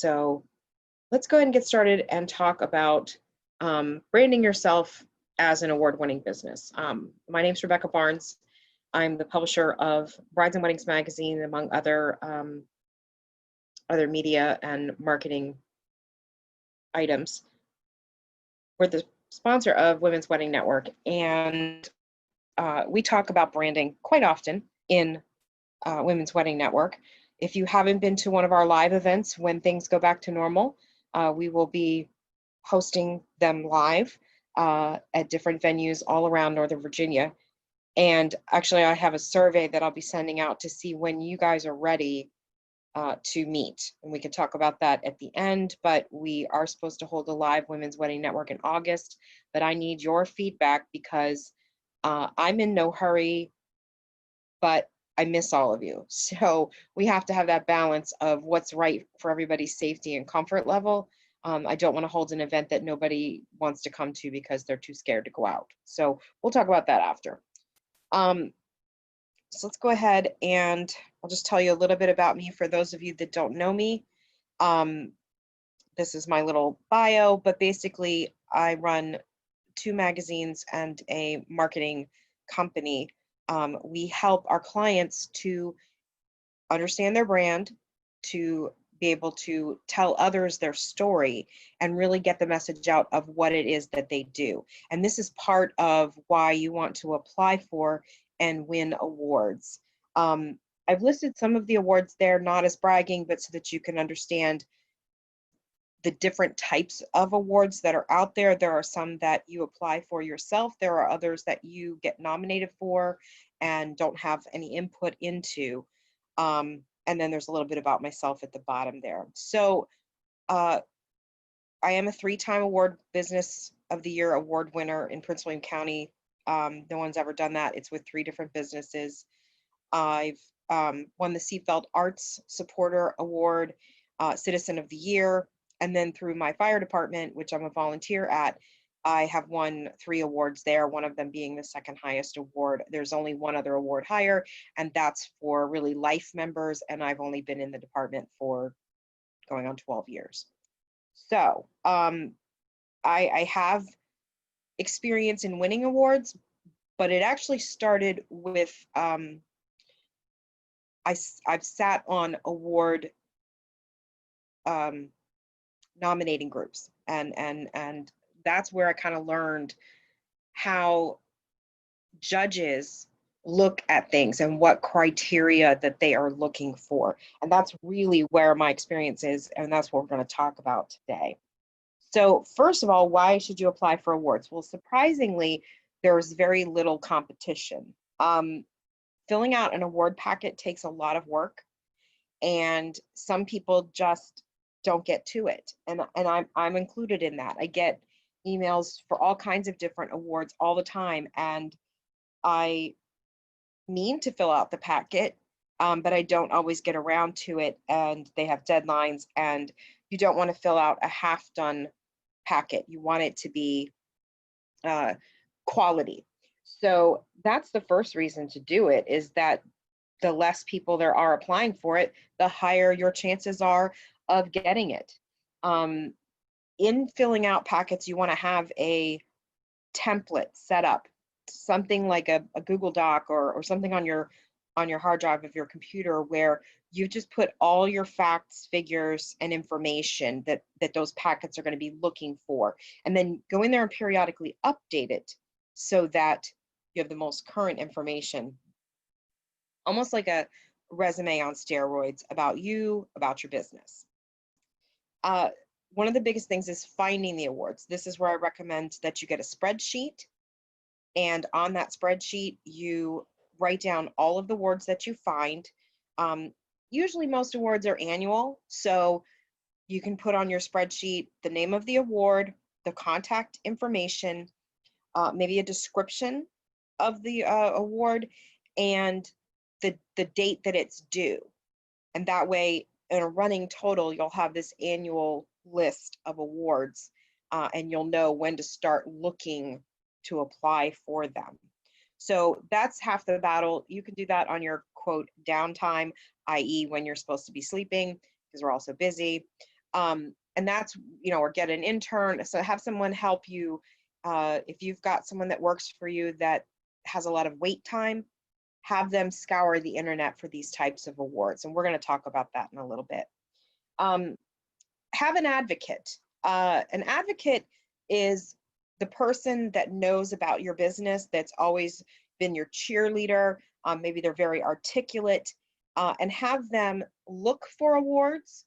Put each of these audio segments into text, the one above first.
So let's go ahead and get started and talk about branding yourself as an award-winning business. My name is Rebecca Barnes. I'm the publisher of Brides and Weddings magazine, among other media and marketing items. We're the sponsor of Women's Wedding Network, and we talk about branding quite often in Women's Wedding Network. If you haven't been to one of our live events when things go back to normal, we will be hosting them live at different venues all around Northern Virginia. And actually, I have a survey that I'll be sending out to see when you guys are ready to meet. And we can talk about that at the end, but we are supposed to hold a live Women's Wedding Network in August. But I need your feedback because I'm in no hurry, but I miss all of you. So we have to have that balance of what's right for everybody's safety and comfort level. I don't want to hold an event that nobody wants to come to because they're too scared to go out. So we'll talk about that after. So let's go ahead and I'll just tell you a little bit about me for those of you that don't know me. This is my little bio, but basically I run 2 magazines and a marketing company. We help our clients to understand their brand, to be able to tell others their story and really get the message out of what it is that they do. And this is part of why you want to apply for and win awards. I've listed some of the awards there, not as bragging, but so that you can understand the different types of awards that are out there. There are some that you apply for yourself. There are others that you get nominated for and don't have any input into. And then there's a little bit about myself at the bottom there. So I am a 3-time award Business of the Year award winner in Prince William County. No one's ever done that. It's with 3 different businesses. I've won the Seatbelt Arts Supporter Award, Citizen of the Year, and then through my fire department, which I'm a volunteer at, I have won 3 awards there, one of them being the 2nd highest award. There's only one other award higher, and that's for really life members, and I've only been in the department for going on 12 years. So I have experience in winning awards, but it actually started with I've sat on award nominating groups, and that's where I kind of learned how judges look at things and what criteria that they are looking for. And that's really where my experience is, and that's what we're going to talk about today. So first of all, why should you apply for awards? Well, surprisingly, there's very little competition. Filling out an award packet takes a lot of work, and some people just don't get to it. And I'm included in that. I get emails for all kinds of different awards all the time, and I mean to fill out the packet, but I don't always get around to it, and they have deadlines, and you don't want to fill out a half-done packet. You want it to be quality. So that's the first reason to do it, is that the less people there are applying for it, the higher your chances are of getting it. In filling out packets, you want to have a template set up, something like a Google Doc or something on your hard drive of your computer, where you just put all your facts, figures, and information that those packets are going to be looking for, and then go in there and periodically update it so that you have the most current information, almost like a resume on steroids about you, about your business. One of the biggest things is finding the awards. This is where I recommend that you get a spreadsheet, and on that spreadsheet, you write down all of the awards that you find. Usually most awards are annual, so you can put on your spreadsheet the name of the award, the contact information, maybe a description of the award, and the date that it's due. And that way, in a running total, you'll have this annual list of awards, and you'll know when to start looking to apply for them. So that's half the battle. You can do that on your quote downtime, i.e. when you're supposed to be sleeping, because we're all so busy. And that's, or get an intern. So have someone help you. If you've got someone that works for you that has a lot of wait time, have them scour the internet for these types of awards. And we're going to talk about that in a little bit. Have an advocate. An advocate is the person that knows about your business, that's always been your cheerleader. Maybe they're very articulate, and have them look for awards,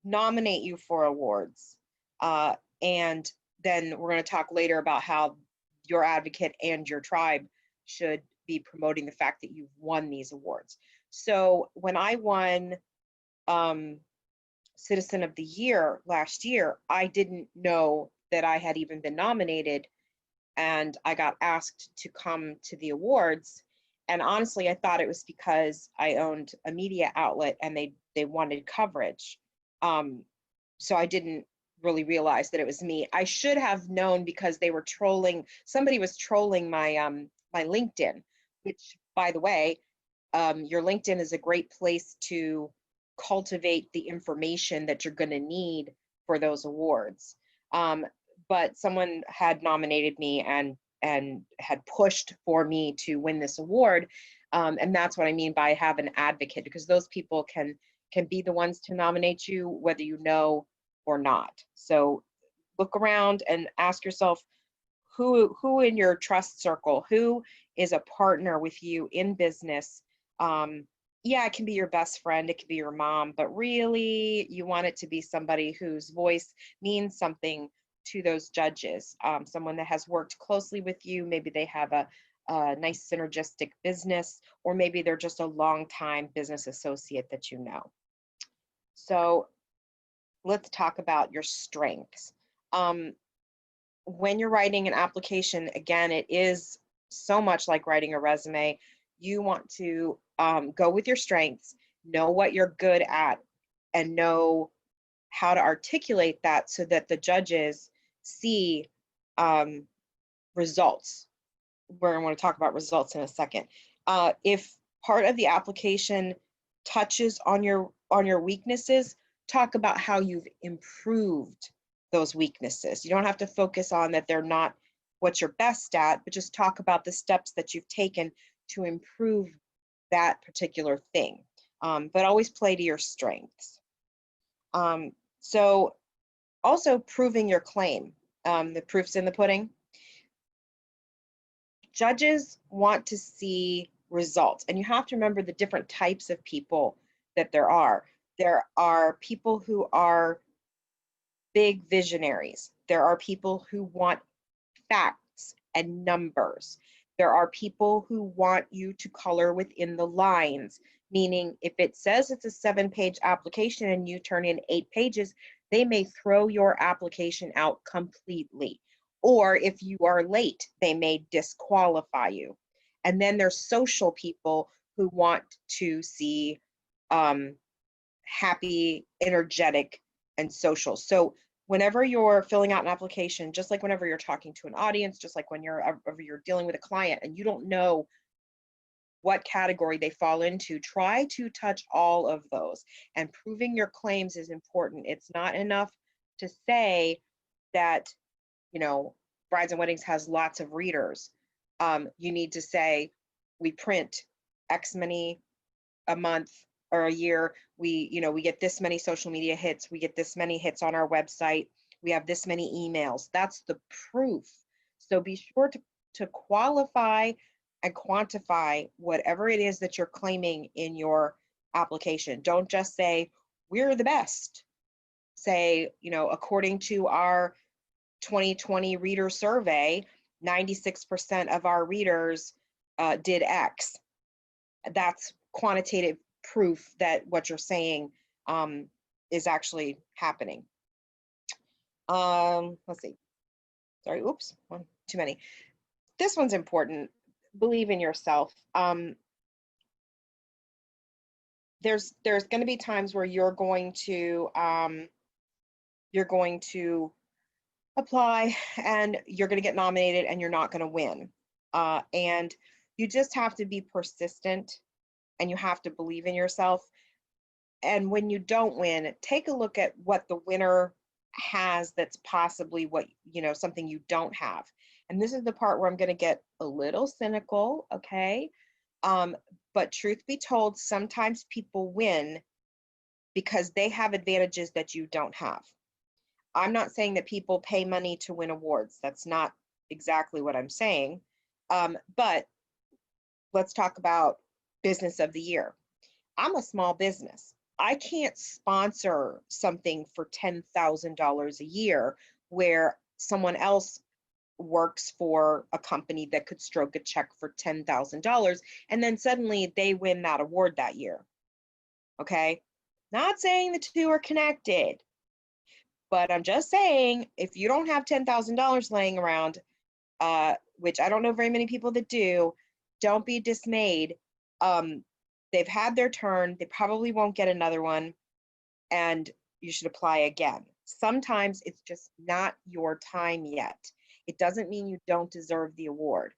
nominate you for awards. And then we're going to talk later about how your advocate and your tribe should be promoting the fact that you've won these awards. So when I won Citizen of the Year last year, I didn't know that I had even been nominated, and I got asked to come to the awards. And honestly, I thought it was because I owned a media outlet and they wanted coverage. So I didn't really realize that it was me. I should have known because they were trolling. Somebody was trolling my my LinkedIn, which, by the way, your LinkedIn is a great place to cultivate the information that you're going to need for those awards. But someone had nominated me and had pushed for me to win this award. And that's what I mean by have an advocate, because those people can be the ones to nominate you, whether you know or not. So look around and ask yourself, who in your trust circle, who is a partner with you in business. Yeah, it can be your best friend, it can be your mom, but really you want it to be somebody whose voice means something to those judges. Someone that has worked closely with you. Maybe they have a nice synergistic business, or maybe they're just a long-time business associate that you know. So let's talk about your strengths. When you're writing an application, again, it is so much like writing a resume. You want to go with your strengths, know what you're good at, and know how to articulate that so that the judges see results. We're going to want to talk about results in a second. If part of the application touches on your weaknesses, talk about how you've improved those weaknesses. You don't have to focus on that they're not what you're best at, but just talk about the steps that you've taken to improve that particular thing. But always play to your strengths. So also proving your claim. The proof's in the pudding. Judges want to see results, and you have to remember the different types of people that there are. There are people who are big visionaries. There are people who want facts and numbers. There are people who want you to color within the lines, meaning if it says it's a 7-page application and you turn in 8 pages, they may throw your application out completely. Or if you are late, they may disqualify you. And then there's social people who want to see happy, energetic, and social. So whenever you're filling out an application, just like whenever you're talking to an audience, just like when you're dealing with a client and you don't know what category they fall into, try to touch all of those. And proving your claims is important. It's not enough to say that, Brides and Weddings has lots of readers. You need to say, we print X many a month or a year. We get this many social media hits. We get this many hits on our website. We have this many emails. That's the proof. So be sure to qualify and quantify whatever it is that you're claiming in your application. Don't just say, we're the best. Say, according to our 2020 reader survey, 96% of our readers did X. That's quantitative proof that what you're saying is actually happening. Let's see. Sorry, oops, one too many. This one's important. Believe in yourself. There's going to be times where you're going to apply and you're going to get nominated and you're not going to win. And you just have to be persistent and you have to believe in yourself. And when you don't win, take a look at what the winner has that's possibly what, something you don't have. And this is the part where I'm going to get a little cynical, okay? Um, but truth be told, sometimes people win because they have advantages that you don't have. I'm not saying that people pay money to win awards. That's not exactly what I'm saying. But let's talk about business of the year. I'm a small business. I can't sponsor something for $10,000 a year where someone else works for a company that could stroke a check for $10,000 and then suddenly they win that award that year. Okay? Not saying the two are connected, but I'm just saying if you don't have $10,000 laying around, which I don't know very many people that do, don't be dismayed. They've had their turn. They probably won't get another one, and you should apply again. Sometimes it's just not your time yet. It doesn't mean you don't deserve the award.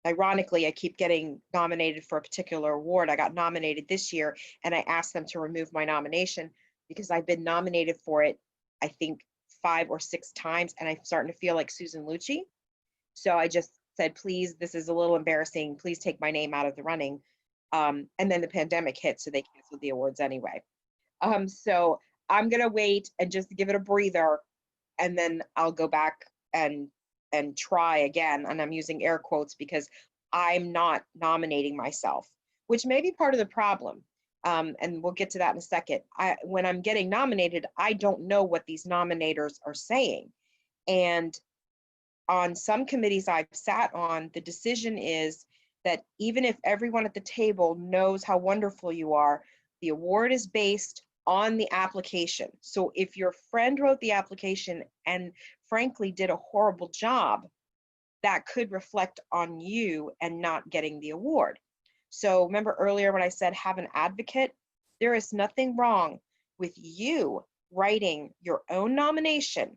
Ironically, I keep getting nominated for a particular award. I got nominated this year, and I asked them to remove my nomination because I've been nominated for it, I think, 5 or 6 times, and I'm starting to feel like Susan Lucci. So I just said, please, this is a little embarrassing. Please take my name out of the running. And then the pandemic hit, so they canceled the awards anyway. So I'm gonna wait and just give it a breather, and then I'll go back and try again. And I'm using air quotes because I'm not nominating myself, which may be part of the problem. And we'll get to that in a second. When I'm getting nominated, I don't know what these nominators are saying. And on some committees I've sat on, the decision is that even if everyone at the table knows how wonderful you are, the award is based on the application. So if your friend wrote the application and frankly did a horrible job, that could reflect on you and not getting the award. So remember earlier when I said have an advocate? There is nothing wrong with you writing your own nomination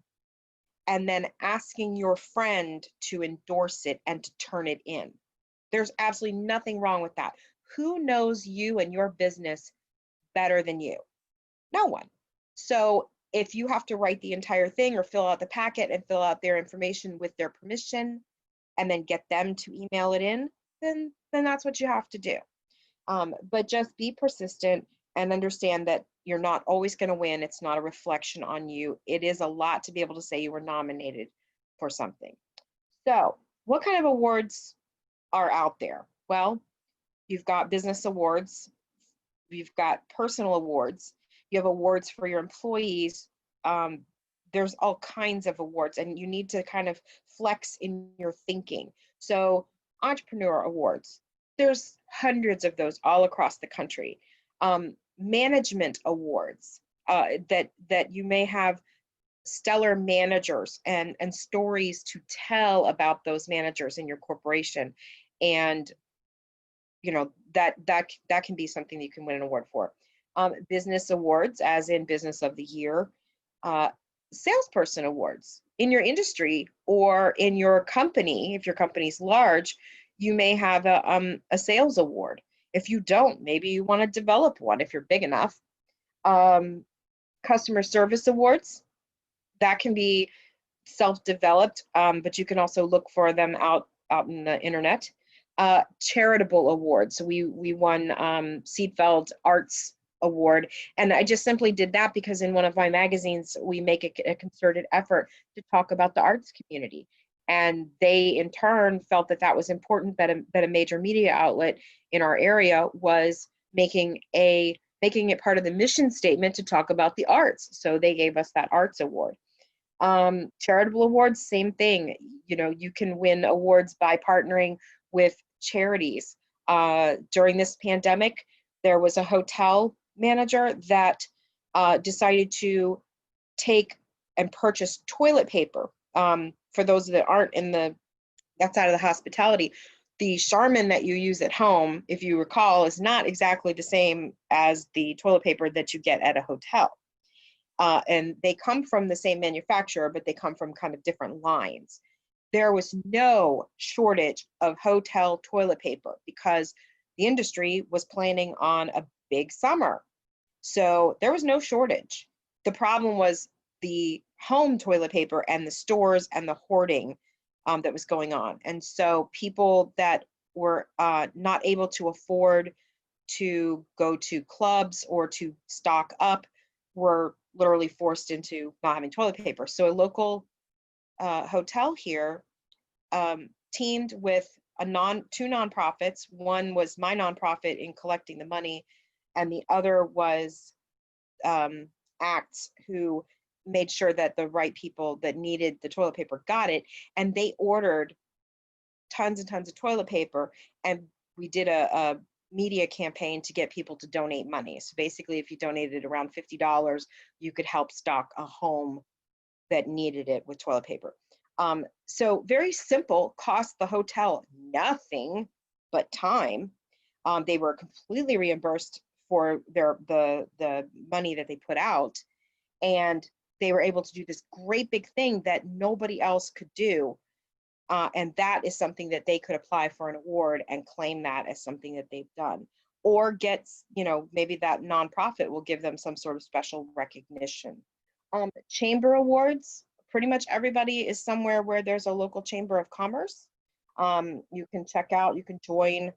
and then asking your friend to endorse it and to turn it in. There's absolutely nothing wrong with that. Who knows you and your business better than you? No one. So if you have to write the entire thing or fill out the packet and fill out their information with their permission and then get them to email it in, then that's what you have to do. But just be persistent and understand that you're not always going to win. It's not a reflection on you. It is a lot to be able to say you were nominated for something. So what kind of awards are out there? Well, you've got business awards, you've got personal awards, you have awards for your employees. There's all kinds of awards, and you need to kind of flex in your thinking. So entrepreneur awards, there's hundreds of those all across the country. Management awards, that you may have stellar managers and stories to tell about those managers in your corporation, and that can be something you can win an award for. Business awards, as in business of the year, salesperson awards in your industry or in your company. If your company's large, you may have a sales award. If you don't, maybe you want to develop one if you're big enough. Customer service awards, that can be self-developed, but you can also look for them out in the internet. Charitable awards. So we won Seedfeld Arts Award, and I just simply did that because in one of my magazines we make a concerted effort to talk about the arts community, and they in turn felt that was important, that a major media outlet in our area was making it part of the mission statement to talk about the arts, so they gave us that arts award. Charitable awards, same thing. You can win awards by partnering with charities. During this pandemic, there was a hotel manager that decided to take and purchase toilet paper. For those that aren't outside of the hospitality, the Charmin that you use at home, if you recall, is not exactly the same as the toilet paper that you get at a hotel. And they come from the same manufacturer, but they come from kind of different lines. There was no shortage of hotel toilet paper because the industry was planning on big summer. So there was no shortage. The problem was the home toilet paper and the stores and the hoarding that was going on. And so people that were not able to afford to go to clubs or to stock up were literally forced into not having toilet paper. So a local hotel here teamed with two nonprofits. One was my nonprofit in collecting the money, and the other was ACTS, who made sure that the right people that needed the toilet paper got it. And they ordered tons and tons of toilet paper, and we did a media campaign to get people to donate money. So basically, if you donated around $50, you could help stock a home that needed it with toilet paper. So very simple, cost the hotel nothing but time. They were completely reimbursed for the money that they put out, and they were able to do this great big thing that nobody else could do. And that is something that they could apply for an award and claim that as something that they've done, or get, maybe that nonprofit will give them some sort of special recognition. Chamber awards, pretty much everybody is somewhere where there's a local chamber of commerce. You can check out, you can join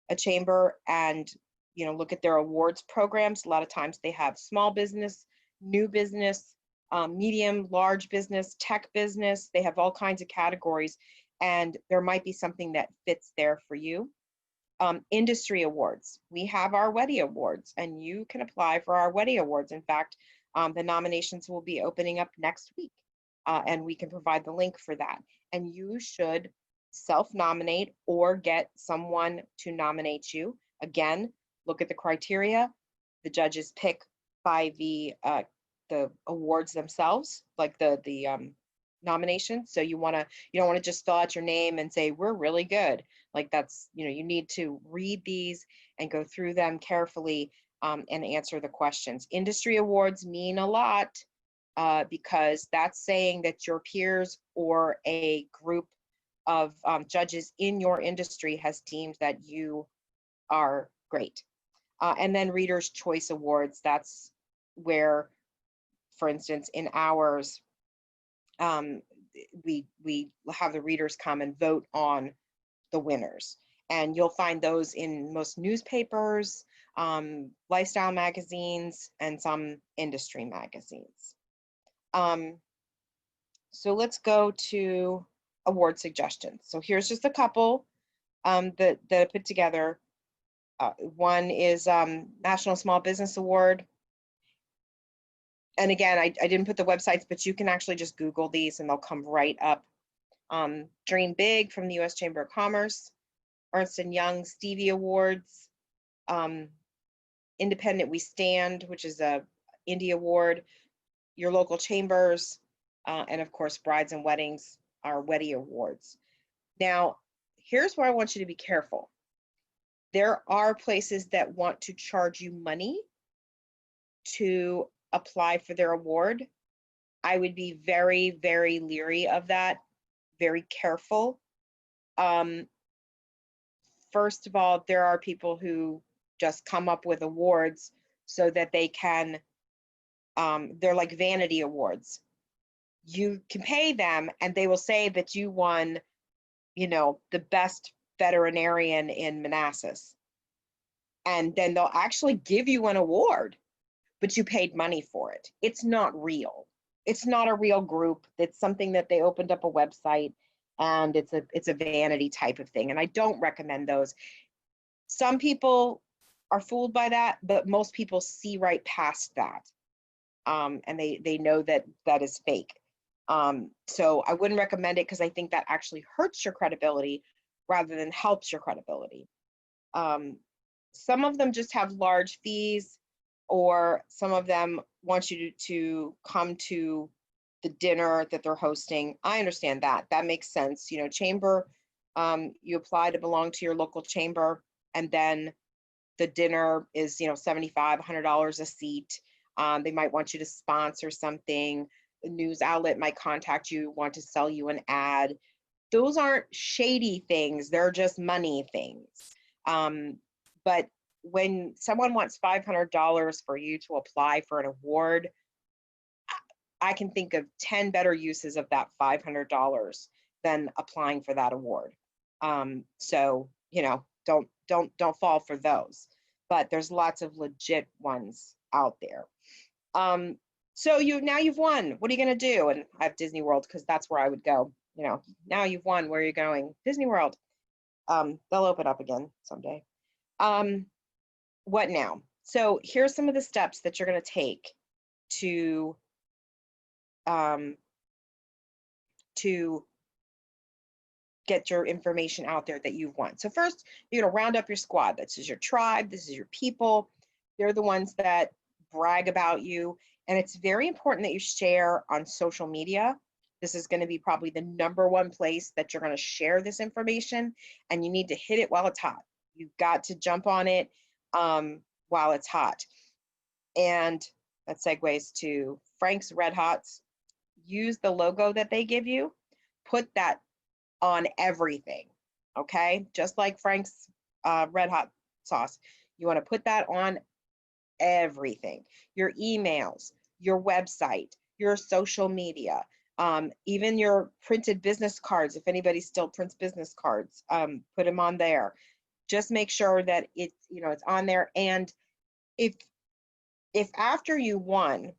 a chamber and look at their awards programs. A lot of times they have small business, new business, medium, large business, tech business. They have all kinds of categories, and there might be something that fits there for you. Industry awards. We have our WEDI awards, and you can apply for our WEDI awards. In fact, the nominations will be opening up next week, and we can provide the link for that. And you should self-nominate or get someone to nominate you. Again, look at the criteria. The judges pick by the awards themselves, like the nomination. So you don't want to just fill out your name and say we're really good. Like that's, you need to read these and go through them carefully and answer the questions. Industry awards mean a lot because that's saying that your peers or a group of judges in your industry has deemed that you are great. And then Reader's Choice Awards, that's where, for instance, in ours, we have the readers come and vote on the winners. And you'll find those in most newspapers, lifestyle magazines, and some industry magazines. So let's go to award suggestions. So here's just a couple that I put together. One is National Small Business Award. And again, I didn't put the websites, but you can actually just Google these and they'll come right up. Dream Big from the U.S. Chamber of Commerce, Ernst & Young Stevie Awards, Independent We Stand, which is a Indie Award, your local chambers, and of course, Brides and Weddings are WEDI Awards. Now, here's where I want you to be careful. There are places that want to charge you money to apply for their award. I would be very, very leery of that, very careful. First of all, there are people who just come up with awards so that they can, they're like vanity awards. You can pay them and they will say that you won, the best veterinarian in Manassas. And then they'll actually give you an award, but you paid money for it. It's not real. It's not a real group. It's something that they opened up a website, and it's a vanity type of thing. And I don't recommend those. Some people are fooled by that, but most people see right past that. And they know that that is fake. So I wouldn't recommend it because I think that actually hurts your credibility rather than helps your credibility. Some of them just have large fees, or some of them want you to come to the dinner that they're hosting. I understand that. That makes sense. Chamber, you apply to belong to your local chamber, and then the dinner is, $75, $100 a seat. They might want you to sponsor something. The news outlet might contact you, want to sell you an ad. Those aren't shady things. They're just money things. But when someone wants $500 for you to apply for an award, I can think of 10 better uses of that $500 than applying for that award. So, you know, don't fall for those. But there's lots of legit ones out there. So now you've won. What are you going to do? And I have Disney World because that's where I would go. You know, now you've won. Where are you going? Disney World. They'll open up again someday. What now? So here's some of the steps that you're going to take to get your information out there that you've won. So first, you're going to round up your squad. This is your tribe. This is your people. They're the ones that brag about you. And it's very important that you share on social media. This is going to be probably the #1 place that you're going to share this information, and you need to hit it while it's hot. You've got to jump on it while it's hot. And that segues to Frank's Red Hots. Use the logo that they give you. Put that on everything, okay? Just like Frank's Red Hot sauce. You want to put that on everything. Your emails, your website, your social media, even your printed business cards. If anybody still prints business cards, put them on there. Just make sure that it's, you know, it's on there. And if after you won,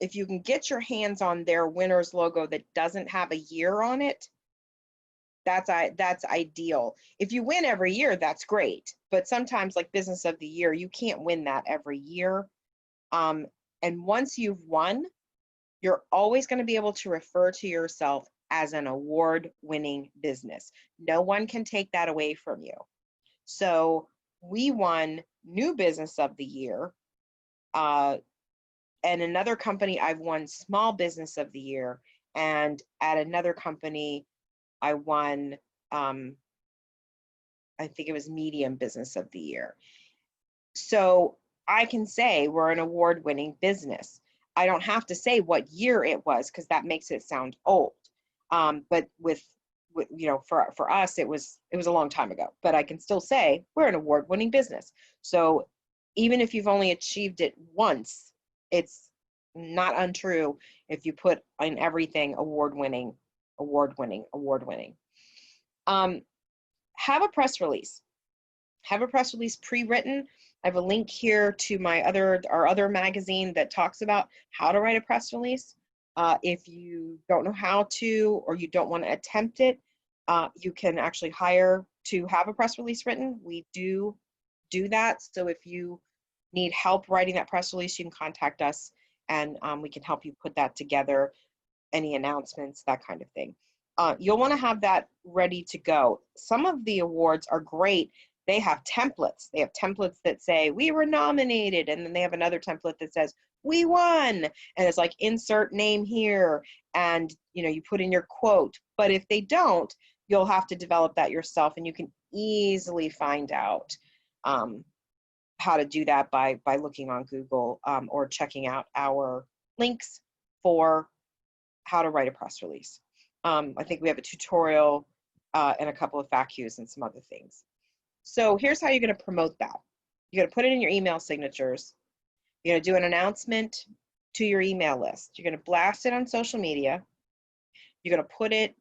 if you can get your hands on their winner's logo that doesn't have a year on it, that's ideal. If you win every year, that's great. But sometimes, like Business of the Year, you can't win that every year. And once you've won, you're always going to be able to refer to yourself as an award-winning business. No one can take that away from you. So we won New Business of the Year. And another company, I've won Small Business of the Year. And at another company, I won, I think it was Medium Business of the Year. So I can say we're an award-winning business. I don't have to say what year it was because that makes it sound old. But with you know, for us, it was a long time ago. But I can still say we're an award-winning business. So even if you've only achieved it once, it's not untrue if you put in everything award-winning, award-winning, award-winning. Have a press release. Have a press release pre-written. I have a link here to our other magazine that talks about how to write a press release. If you don't know how to, or you don't want to attempt it, you can actually hire to have a press release written. We do that. So if you need help writing that press release, you can contact us, and we can help you put that together, any announcements, that kind of thing. You'll want to have that ready to go. Some of the awards are great. They have templates. They have templates that say, we were nominated, and then they have another template that says, we won, and it's like, insert name here, and you know, you put in your quote. But if they don't, you'll have to develop that yourself, and you can easily find out how to do that by looking on Google or checking out our links for how to write a press release. I think we have a tutorial and a couple of FAQs and some other things. So here's how you're going to promote that. You're going to put it in your email signatures. You're going to do an announcement to your email list. You're going to blast it on social media. You're going to put it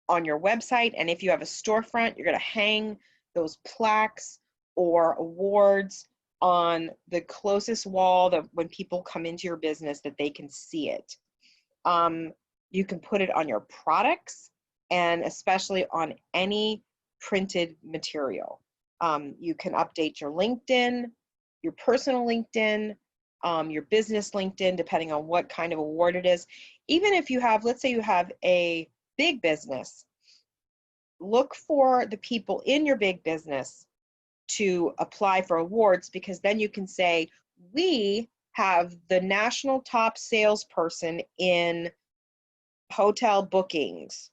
on your website. And if you have a storefront, you're going to hang those plaques or awards on the closest wall that when people come into your business that they can see it. You can put it on your products and especially on any printed material. You can update your LinkedIn, your personal LinkedIn, your business LinkedIn, depending on what kind of award it is. Even if you have, let's say you have a big business, look for the people in your big business to apply for awards, because then you can say, we have the national top salesperson in hotel bookings.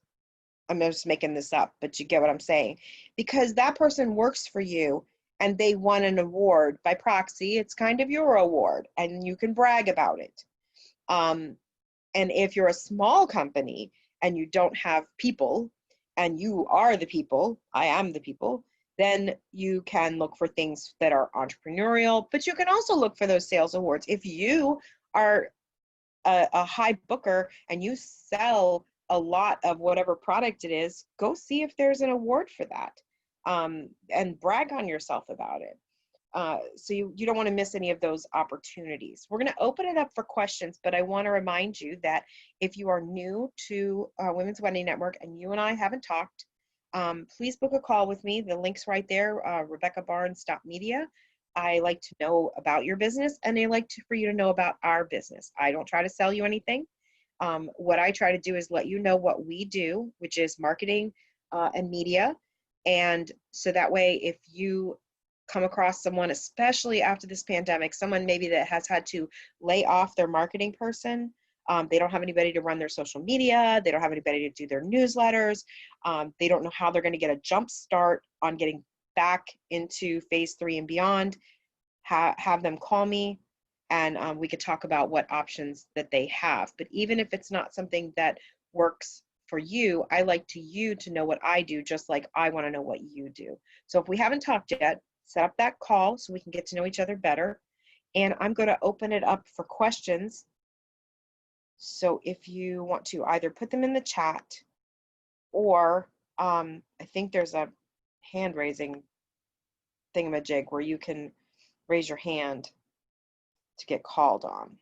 I'm just making this up, but you get what I'm saying. Because that person works for you and they won an award by proxy, it's kind of your award and you can brag about it. And if you're a small company and you don't have people and you are the people, I am the people, Then you can look for things that are entrepreneurial, but you can also look for those sales awards. If you are a high booker and you sell a lot of whatever product it is, go see if there's an award for that, and brag on yourself about it. So you don't want to miss any of those opportunities. We're going to open it up for questions, but I want to remind you that if you are new to Women's Wedding Network and you and I haven't talked, please book a call with me. The link's right there, RebeccaBarnes.media. I like to know about your business, and I like for you to know about our business. I don't try to sell you anything. What I try to do is let you know what we do, which is marketing and media. And so that way, if you come across someone, especially after this pandemic, someone maybe that has had to lay off their marketing person, they don't have anybody to run their social media, they don't have anybody to do their newsletters, they don't know how they're going to get a jump start on getting back into phase 3 and beyond, have them call me, and we could talk about what options that they have. But even if it's not something that works for you, I like you to know what I do, just like I want to know what you do. So if we haven't talked yet, set up that call so we can get to know each other better. And I'm going to open it up for questions. So if you want to either put them in the chat, or I think there's a hand raising thingamajig where you can raise your hand to get called on.